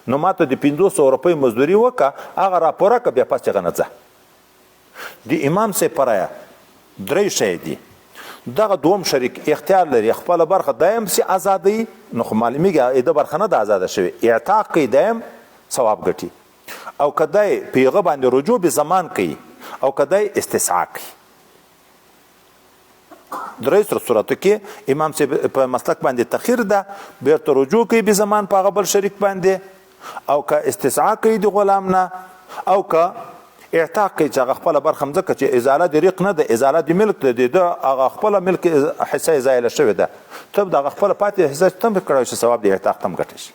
نو ما ته د 500 روپۍ مزدوري وکړه، هغه راپوره کړه، بیا پس هغه نه ځه. د امام صاحب په رایه درې شی دي. دغه دوم شریک اختیار لري خپله برخه دایم سي ازادوي، نو خو معلومیږي د برخه نه ده آزاده شوې، اعتاق کوي دایم ثواب ګټي، او که دی په هغه باندې رجوع به زمان کوي، او که دی استسعا کوي. درې صورتو کې امام صاحب په مسلک باندې تخیر ده، بیرته رجوع کوي به زمان په هغه بل شریک باندې، او که استسعا کوي د غلام نه، او که اعتاق کوي چې هغه خپله برخه مځکه چې ازاله د ریق نه ده، ازاله د ملک ده، د هغه خپله ملک حصه یې زایله شوې ده، ته به د هغه خپله پاتې حصه تم کړی شي، ثواب د اعتاق تم ګټی شي.